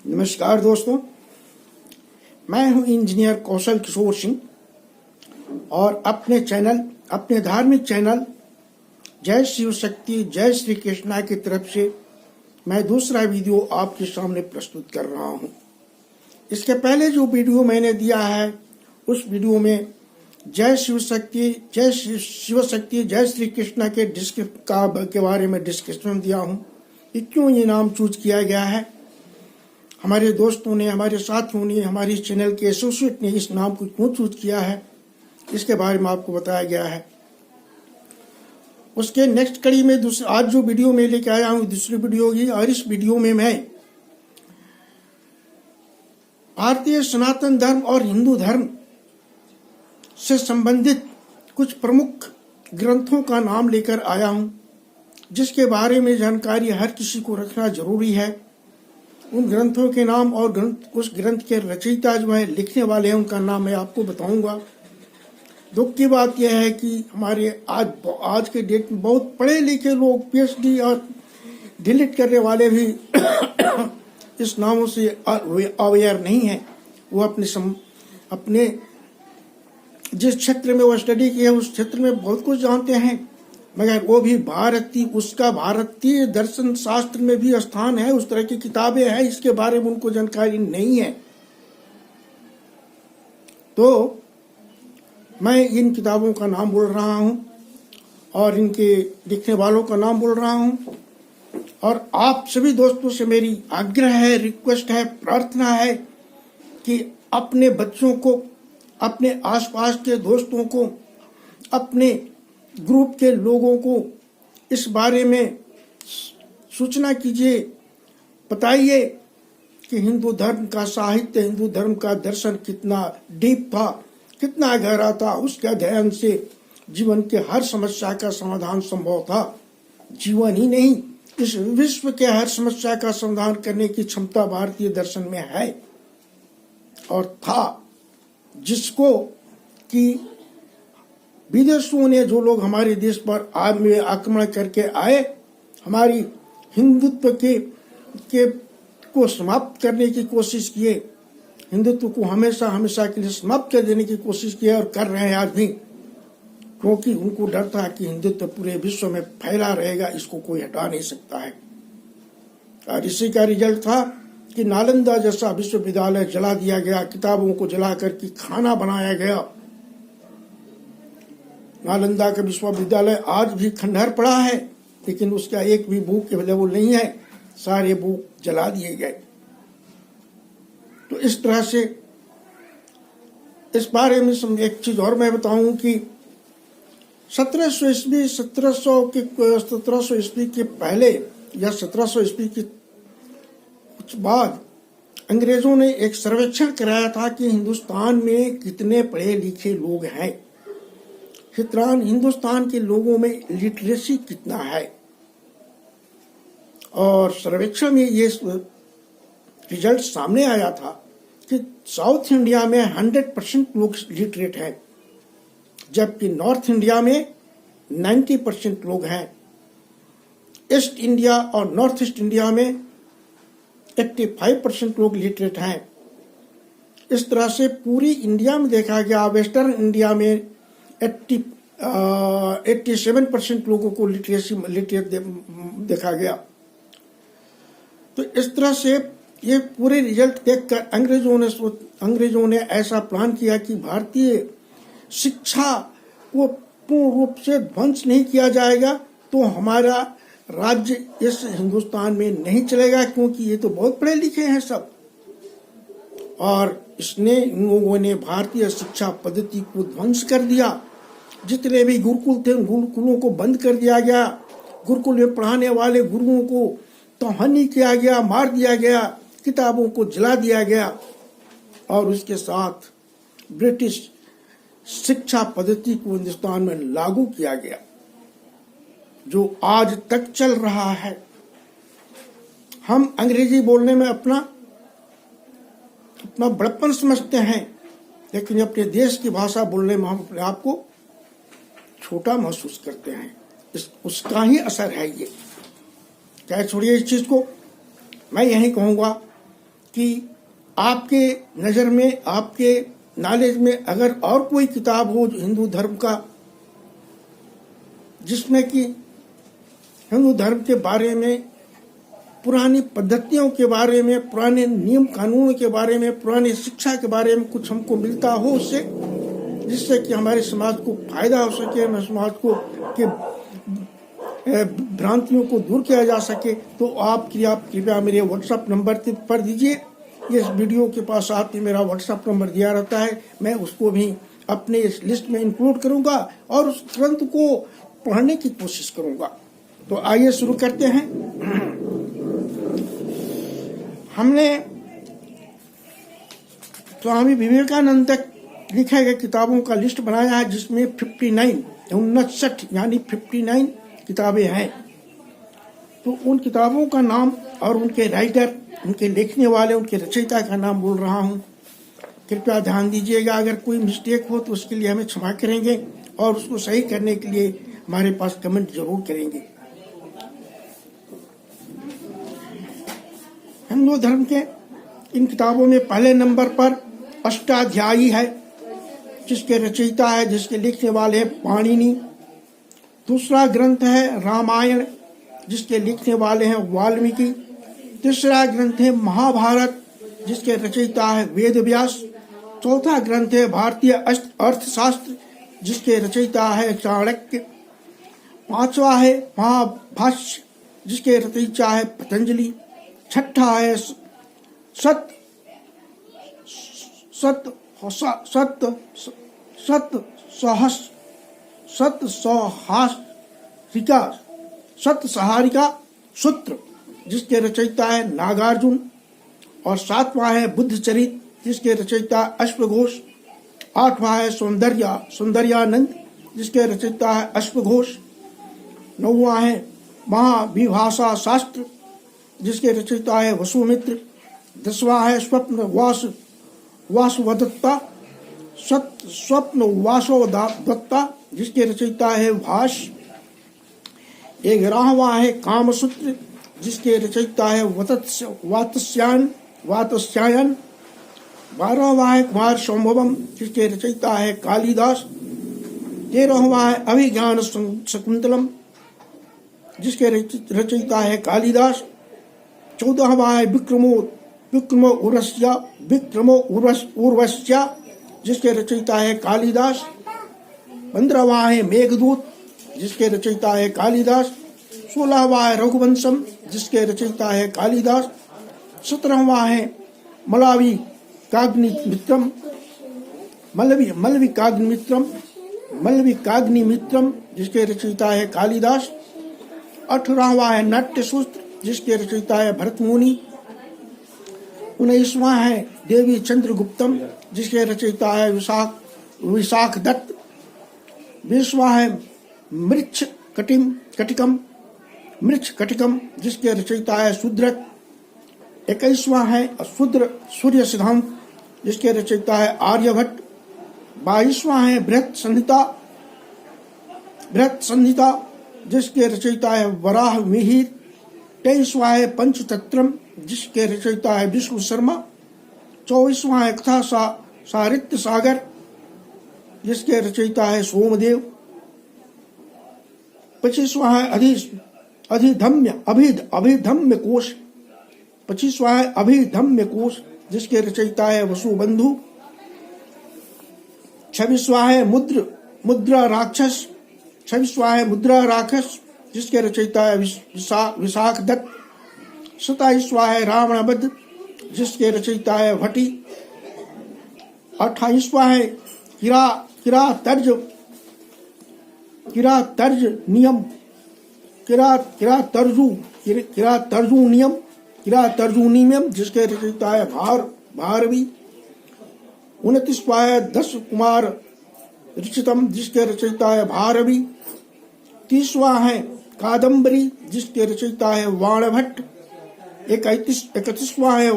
नमस्कार दोस्तों, मैं हूं इंजीनियर कौशल किशोर सिंह और अपने धार्मिक चैनल जय शिव शक्ति जय श्री कृष्णा की तरफ से मैं दूसरा वीडियो आपके सामने प्रस्तुत कर रहा हूं। इसके पहले जो वीडियो मैंने दिया है उस वीडियो में जय शिव शक्ति जय श्री कृष्णा के बारे में डिस्कशन दिया हूं कि क्यों ये नाम चूज किया गया है। हमारे दोस्तों ने, हमारे साथियों ने, हमारे चैनल के एसोसिएट ने इस नाम को क्यों चूज किया है, इसके बारे में आपको बताया गया है। उसके नेक्स्ट कड़ी में आज जो वीडियो में लेके आया हूँ दूसरी वीडियो होगी और इस वीडियो में मैं भारतीय सनातन धर्म और हिंदू धर्म से संबंधित कुछ प्रमुख ग्रंथों का नाम लेकर आया हूँ, जिसके बारे में जानकारी हर किसी को रखना जरूरी है। उन ग्रंथों के नाम और उस ग्रंथ के रचयिता जो है, लिखने वाले हैं, उनका नाम मैं आपको बताऊंगा। दुख की बात यह है कि हमारे आज के डेट में बहुत पढ़े लिखे लोग, पीएचडी और डिलीट करने वाले भी इस नामों से अवेयर नहीं है। वो अपने जिस क्षेत्र में वो स्टडी किए उस क्षेत्र में बहुत कुछ जानते हैं, मगर वो भी भारतीय दर्शन शास्त्र में भी स्थान है, उस तरह की किताबें हैं, इसके बारे में उनको जानकारी नहीं है। तो मैं इन किताबों का नाम बोल रहा हूं और इनके लिखने वालों का नाम बोल रहा हूं और आप सभी दोस्तों से मेरी आग्रह है, रिक्वेस्ट है, प्रार्थना है कि अपने बच्चों को, अपने आसपास के दोस्तों को, अपने ग्रुप के लोगों को इस बारे में सूचना कीजिए, बताइए कि हिंदू धर्म का साहित्य, हिंदू धर्म का दर्शन कितना डीप था, कितना गहरा था। उसके अध्ययन से जीवन के हर समस्या का समाधान संभव था। जीवन ही नहीं, इस विश्व के हर समस्या का समाधान करने की क्षमता भारतीय दर्शन में है और था, जिसको कि विदेशों ने, जो लोग हमारे देश पर आक्रमण करके आए, हमारी हिंदुत्व को समाप्त करने की कोशिश किए, हिंदुत्व को हमेशा के लिए समाप्त कर देने की कोशिश किए और कर रहे हैं आज भी, क्योंकि उनको डर था कि हिंदुत्व पूरे विश्व में फैला रहेगा, इसको कोई हटा नहीं सकता है। और इसी का रिजल्ट था कि नालंदा जैसा विश्वविद्यालय जला दिया गया, किताबों को जला करके खाना बनाया गया। नालंदा का विश्वविद्यालय आज भी खंडहर पड़ा है, लेकिन उसका एक भी बुक अवेलेबल नहीं है, सारे बुक जला दिए गए। तो इस तरह से इस बारे में एक चीज और मैं बताऊं कि 1700 ईस्वी के पहले या 1700 ईस्वी के कुछ बाद अंग्रेजों ने एक सर्वेक्षण कराया था कि हिंदुस्तान में कितने पढ़े लिखे लोग हैं, हिंदुस्तान के लोगों में लिटरेसी कितना है। और सर्वेक्षण में ये रिजल्ट सामने आया था कि साउथ इंडिया में 100% लोग लिटरेट हैं, जबकि नॉर्थ इंडिया में 90% लोग हैं। ईस्ट इंडिया और नॉर्थ ईस्ट इंडिया में 85% लोग लिटरेट हैं। इस तरह से पूरी इंडिया में देखा गया, वेस्टर्न इंडिया में 87% लोगों को लिटरेट देखा गया। तो इस तरह से ये पूरे रिजल्ट देखकर अंग्रेजों ने ऐसा प्लान किया कि भारतीय शिक्षा को पूर्ण रूप से ध्वंस नहीं किया जाएगा तो हमारा राज्य इस हिंदुस्तान में नहीं चलेगा, क्योंकि ये तो बहुत पढ़े लिखे हैं सब। और इन लोगों ने भारतीय शिक्षा पद्धति को ध्वंस कर दिया। जितने भी गुरुकुल थे, गुरुकुलों को बंद कर दिया गया, गुरुकुल में पढ़ाने वाले गुरुओं को तौहनी किया गया, मार दिया गया, किताबों को जला दिया गया और उसके साथ ब्रिटिश शिक्षा पद्धति को हिंदुस्तान में लागू किया गया, जो आज तक चल रहा है। हम अंग्रेजी बोलने में अपना बड़प्पन समझते हैं, लेकिन अपने देश की भाषा बोलने में हम अपने आप को छोटा महसूस करते हैं। उसका ही असर है ये। क्या छोड़िए इस चीज को, मैं यही कहूंगा कि आपके नज़र में, आपके नॉलेज में अगर और कोई किताब हो हिंदू धर्म का, जिसमें कि हिंदू धर्म के बारे में, पुरानी पद्धतियों के बारे में, पुराने नियम कानूनों के बारे में, पुरानी शिक्षा के बारे में कुछ हमको मिलता हो उससे, जिससे कि हमारे समाज को फायदा हो सके, हमारे समाज को के भ्रांतियों को दूर किया जा सके, तो आप कृपया मेरे व्हाट्सएप नंबर पर दीजिए। इस वीडियो के पास साथ में मेरा व्हाट्सएप नंबर दिया रहता है, मैं उसको भी अपने इस लिस्ट में इंक्लूड करूंगा और उस ग्रंथ को पढ़ने की कोशिश करूंगा। तो आइए शुरू करते हैं। हमने स्वामी विवेकानंद तक लिखे गए किताबों का लिस्ट बनाया है, जिसमें 59 यानी 59 किताबें हैं। तो उन किताबों का नाम और उनके राइटर, उनके लिखने वाले, उनके रचयिता का नाम बोल रहा हूँ। कृपया ध्यान दीजिएगा, अगर कोई मिस्टेक हो तो उसके लिए हमें क्षमा करेंगे और उसको सही करने के लिए हमारे पास कमेंट जरूर करेंगे। हिंदू धर्म के इन किताबों में पहले नंबर पर अष्टाध्यायी है, जिसके रचयिता है, जिसके लिखने वाले हैं पाणिनि। दूसरा ग्रंथ है रामायण, जिसके लिखने वाले हैं वाल्मीकि। तीसरा ग्रंथ है महाभारत, जिसके रचयिता है वेद व्यास। चौथा ग्रंथ है भारतीय अर्थशास्त्र, जिसके रचयिता है चाणक्य। पांचवा है महाभाष्य, जिसके रचयिता है पतंजलि। छठा है सतसहारिका सूत्र, जिसके रचयिता है नागार्जुन। और सातवां है बुद्ध चरित, जिसके रचयिता अश्वघोष। आठवां है सौंदर्यानंद, जिसके रचयिता है अश्वघोष। नौवां है महाविभाषा शास्त्र, जिसके रचयिता है वसुमित्र। 10वां है स्वप्न वासवदत्ता, जिसके रचयिता है भाष्य। 11वां है कामसूत्र, जिसके रचयिता है वात्स्यायन। 12वां है कुमार संभवम, जिसके रचयिता है कालिदास। 13वां है अभिज्ञान शकुंतलम, जिसके रचयिता है कालिदास। 14वां है विक्रमो उर्वश्या, जिसके रचयिता है कालिदास। 15वां है मेघदूत, जिसके रचयिता है कालिदास। 16वां है रघुवंशम, जिसके रचयिता है कालिदास। 17वां है मलवी काग्निमित्रम, जिसके रचयिता है कालिदास। 18वां है नाट्य सूत्र, जिसके रचयिता है भरतमुनि। 19वां है देवी चंद्रगुप्तम, जिसके रचयिता है विशाख दत्त। 20वां है मृक्ष कटिकम, जिसके रचयिता है शूद्रक। 21वां है सूर्य सिद्धांत, जिसके रचयिता है आर्यभट्ट। 22वां है बृहत संहिता, जिसके रचयिता है वराह मिहिर। 23वां है पंचतंत्रम, जिसके रचयिता है विष्णु शर्मा। 24वां है कथा साहित्य सागर, जिसके रचयिता है सोमदेव। 25वां है अभिधम्य कोश। 25वां है अभिधम्य कोश, जिसके रचयिता है वसुबंधु। 26वां है मुद्रा राक्षस। 26वां है मुद्रा राक्षस, जिसके रचयिता है विशाख दत्त। 27वां है रावणवध, जिसके रचयिता है भट्टी। 28वां है किरातर्जुनियम, जिसके रचयिता है भारवी। 29वां है 10 कुमार ऋषितम, जिसके रचयिता है भारवी। 30वां है कादम्बरी, जिसके रचयिता है वाणभट्ट। 31वां है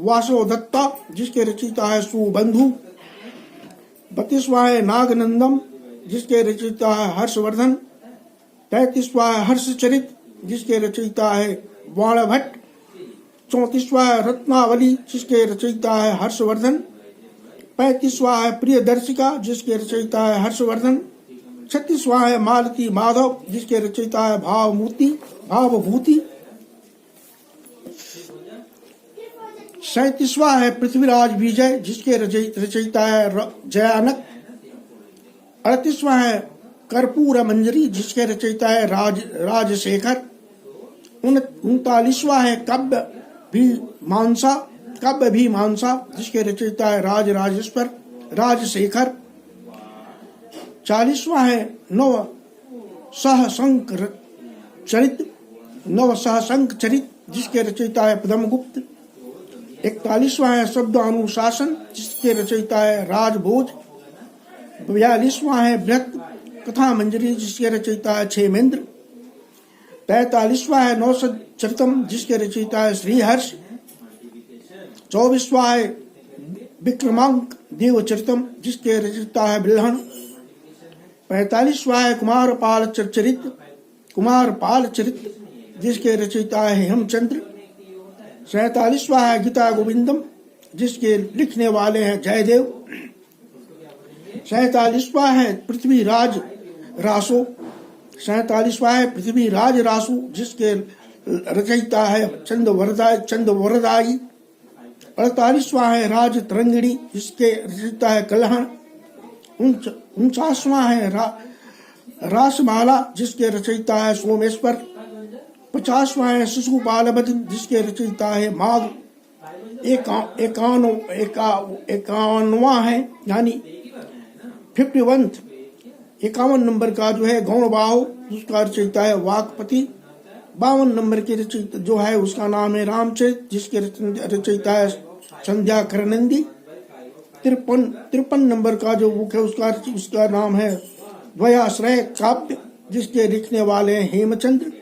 वासवदत्ता, जिसके रचयिता है सुबंधु। 32वां है नागनंदम, जिसके रचयिता है हर्षवर्धन। 33वां है हर्षचरित, जिसके रचयिता है वाणभट्ट। 34वां है रत्नावली, जिसके रचयिता है हर्षवर्धन। 35वां है प्रियदर्शिका, जिसके रचयिता है हर्षवर्धन। 36वां है मालती माधव, जिसके रचयिता है भावभूति। 37वां है पृथ्वीराज विजय, जिसके रचयिता है जयानक। 38वां है कर्पूर मंजरी, जिसके रचयिता है राजशेखर। 39वां है काव्य भी मानसा, जिसके रचयिता है राजशेखर। 40वां है नव सहसंक चरित, जिसके रचयिता है पद्मगुप्त। 41वां है शब्द अनुशासन, जिसके रचयिता है राजभोज। 42वां है बृहत कथा मंजरी, जिसके रचयिता है क्षेमेंद्र। 45वां है नौसद चरितम, जिसके रचयिता है श्रीहर्ष। 24वां है विक्रमांक देवचरितम, जिसके रचयिता है बिल्हण। 45वां है कुमारपाल चरित, जिसके रचयिता है हेमचंद्र। 47वां है गीता गोविंदम, जिसके लिखने वाले हैं जयदेव। 47वां है पृथ्वीराज रासो, जिसके रचयिता है चंदवरदाई। 48वां है राज तरंगिणी, जिसके रचयिता है कलहण। 49वां है रासमाला, जिसके रचयिता है सोमेश्वर। 50वां है शिशुपालवध, जिसके रचयिता है माघ। 51वां है यानी 51 नंबर का जो है गौणबाहु, उसका रचयिता है वाकपति। 52 नंबर के रचयिता जो है उसका नाम है रामचरित, जिसके रचयिता है संध्या करनंदी। 53 नंबर का जो बुक है उसका नाम है द्वयाश्रय काव्य, जिसके लिखने वाले हैं हेमचंद्र।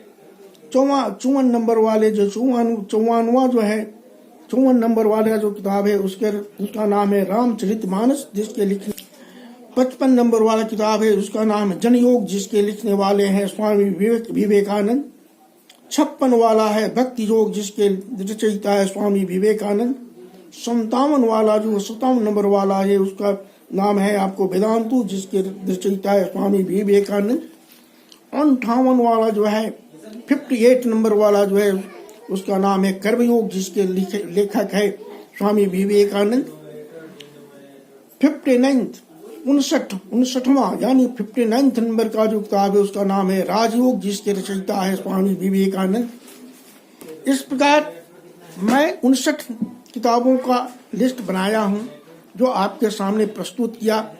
54 नंबर वाले जो 54 नंबर वाला जो किताब है उसका नाम है रामचरितमानस, जिसके लिखने 55 नंबर वाला किताब है उसका नाम है जनयोग, जिसके लिखने वाले हैं स्वामी विवेकानंद। 56 वाला है भक्ति योग, जिसके रचयिता है स्वामी विवेकानंद। 57 वाला जो 57 नंबर वाला है उसका नाम है आपको वेदांतु, जिसके रचयिता है स्वामी विवेकानंद। 58 वाला जो है 58 नंबर वाला जो है उसका नाम है कर्मयोग, जिसके लेखक है स्वामी विवेकानंद। 59वां यानी 59 नंबर का जो किताब है उसका नाम है राजयोग, जिसके रचयिता है स्वामी विवेकानंद। इस प्रकार मैं 59 किताबों का लिस्ट बनाया हूँ जो आपके सामने प्रस्तुत किया।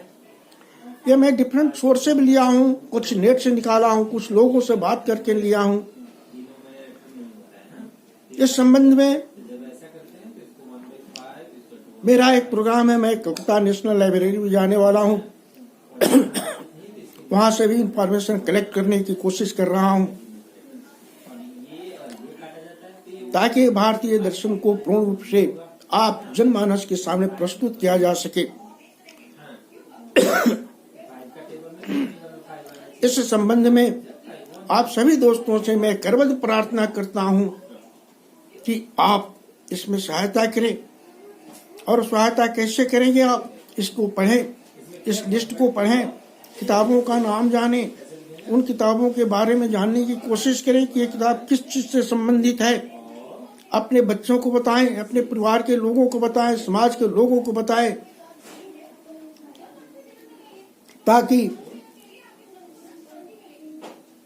ये मैं डिफरेंट सोर्स से भी लिया हूँ, कुछ नेट से निकाला हूँ, कुछ लोगों से बात करके लिया हूँ। इस संबंध में मेरा एक प्रोग्राम है, मैं कलकत्ता नेशनल लाइब्रेरी भी जाने वाला हूँ। वहां से भी इंफॉर्मेशन कलेक्ट करने की कोशिश कर रहा हूँ, ताकि भारतीय दर्शन को पूर्ण रूप से आप जनमानस के सामने प्रस्तुत किया जा सके। इस संबंध में आप सभी दोस्तों से मैं करबद्ध प्रार्थना करता हूं कि आप इसमें सहायता करें। और सहायता कैसे करेंगे? आप इसको पढ़ें, इस लिस्ट को पढ़ें, किताबों का नाम जानें, उन किताबों के बारे में जानने की कोशिश करें कि ये किताब किस चीज से संबंधित है। अपने बच्चों को बताएं, अपने परिवार के लोगों को बताएं, समाज के लोगों को बताएं, ताकि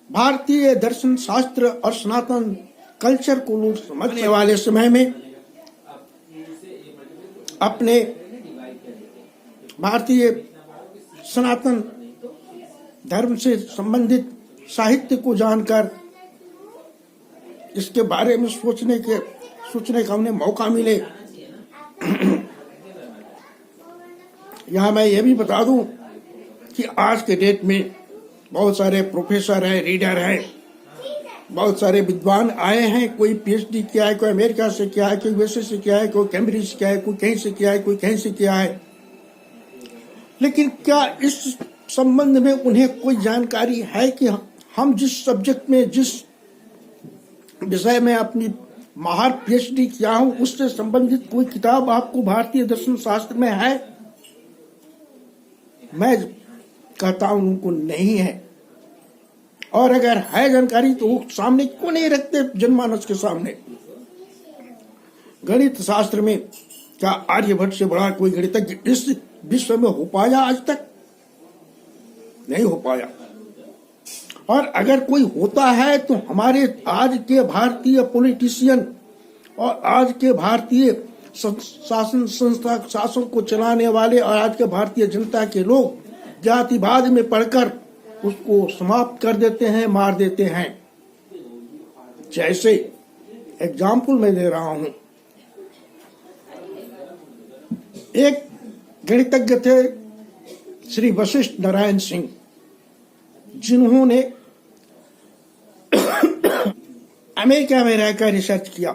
भारतीय दर्शन शास्त्र और सनातन कल्चर को लोग समझने वाले समय में अपने भारतीय सनातन धर्म से संबंधित साहित्य को जानकर इसके बारे में सोचने का उन्हें मौका मिले। यहाँ मैं ये भी बता दूं कि आज के डेट में बहुत सारे प्रोफेसर हैं, रीडर हैं, बहुत सारे विद्वान आए हैं। कोई पीएचडी किया है, कोई अमेरिका से किया है, कोई यूएसए से किया है, कोई कैम्ब्रिज से किया है, कोई कहीं से किया है, कोई कहीं से किया है। लेकिन क्या इस संबंध में उन्हें कोई जानकारी है कि हम जिस सब्जेक्ट में, जिस विषय में अपनी महार पीएचडी किया हूं, उससे संबंधित कोई किताब आपको भारतीय दर्शन शास्त्र में है? मैं कहता हूं उनको नहीं है। और अगर है जानकारी तो वो सामने क्यों नहीं रखते जनमानस के सामने? गणित शास्त्र में क्या आर्यभट्ट से बड़ा कोई गणितज्ञ इस विश्व में हो पाया? आज तक नहीं हो पाया। और अगर कोई होता है तो हमारे आज के भारतीय पॉलिटिशियन और आज के भारतीय शासन संस्था शासन को चलाने वाले और आज के भारतीय जनता के लोग जातिवाद में पढ़कर उसको समाप्त कर देते हैं, मार देते हैं। जैसे एग्जाम्पल मैं दे रहा हूं, एक गणितज्ञ थे श्री वशिष्ठ नारायण सिंह, जिन्होंने अमेरिका में रहकर रिसर्च किया,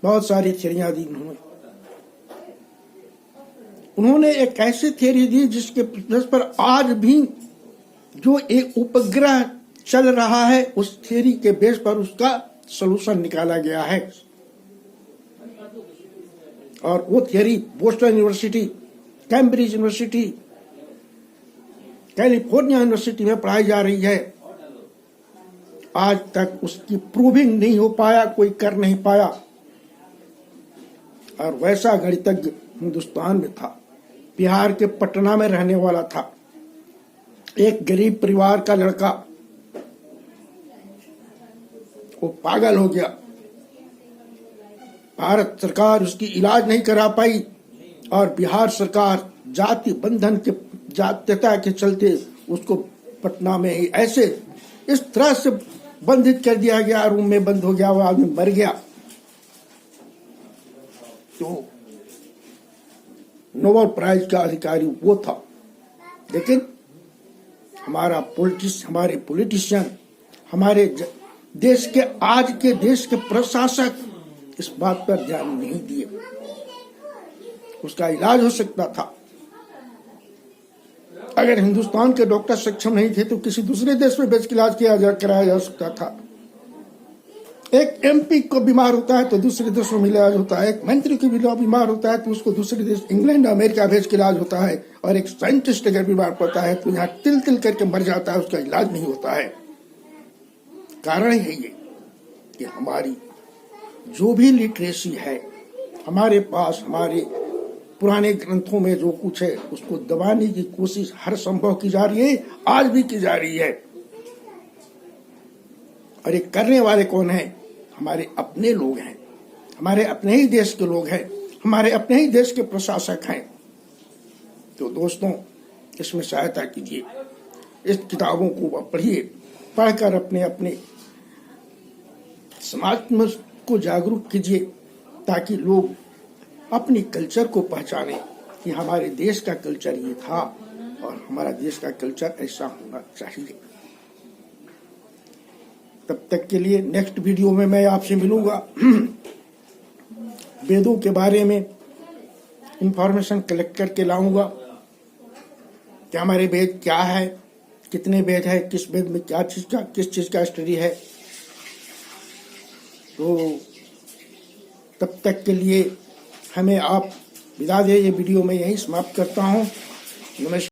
बहुत सारी थियरियां दी उन्होंने एक ऐसी थियरी दी जिसके बेस पर आज भी जो एक उपग्रह चल रहा है उस थियरी के बेस पर उसका सलूशन निकाला गया है। और वो theory Boston university, Cambridge university, California university में पढ़ाई जा रही है। आज तक उसकी प्रूविंग नहीं हो पाया, कोई कर नहीं पाया। और वैसा गणितज्ञ हिंदुस्तान में था, बिहार के पटना में रहने वाला था, एक गरीब परिवार का लड़का। वो पागल हो गया, भारत सरकार उसकी इलाज नहीं करा पाई और बिहार सरकार जाति बंधन के जातीयता के चलते उसको पटना में ही ऐसे इस तरह से बंधित कर दिया गया, रूम में बंद हो गया, वो आदमी मर गया। तो नोबेल प्राइज का अधिकारी वो था। लेकिन हमारे पॉलिटिशियन, हमारे देश के आज के देश के प्रशासक इस बात पर ध्यान नहीं दिए। उसका इलाज हो सकता था। अगर हिंदुस्तान के डॉक्टर सक्षम नहीं थे तो किसी दूसरे देश में भेज के इलाज कराया जा सकता था। एक एमपी को बीमार होता है तो दूसरे देशों में इलाज होता है, एक मंत्री को बीमार होता है तो उसको दूसरे देश इंग्लैंड अमेरिका भेज के इलाज होता है, और एक साइंटिस्ट अगर बीमार पड़ता है तो यहाँ तिल तिल करके मर जाता है, उसका इलाज नहीं होता है। कारण है ये कि हमारी जो भी लिटरेसी है हमारे पास, हमारे पुराने ग्रंथों में जो कुछ है उसको दबाने की कोशिश हर संभव की जा रही है, आज भी की जा रही है। और ये करने वाले कौन है? हमारे अपने लोग हैं, हमारे अपने ही देश के लोग हैं, हमारे अपने ही देश के प्रशासक हैं। तो दोस्तों, इसमें सहायता कीजिए, इस किताबों को पढ़िए, पढ़कर अपने अपने समाज में को जागरूक कीजिए ताकि लोग अपनी कल्चर को पहचाने कि हमारे देश का कल्चर ये था और हमारा देश का कल्चर ऐसा होना चाहिए। तब तक के लिए नेक्स्ट वीडियो में मैं आपसे मिलूंगा। वेदों के बारे में इंफॉर्मेशन कलेक्ट करके लाऊंगा कि हमारे वेद क्या है, कितने वेद है, किस वेद में किस चीज का स्टडी है। तो तब तक के लिए हमें आप विदा दे। ये वीडियो मैं यहीं समाप्त करता हूँ। नमस्कार।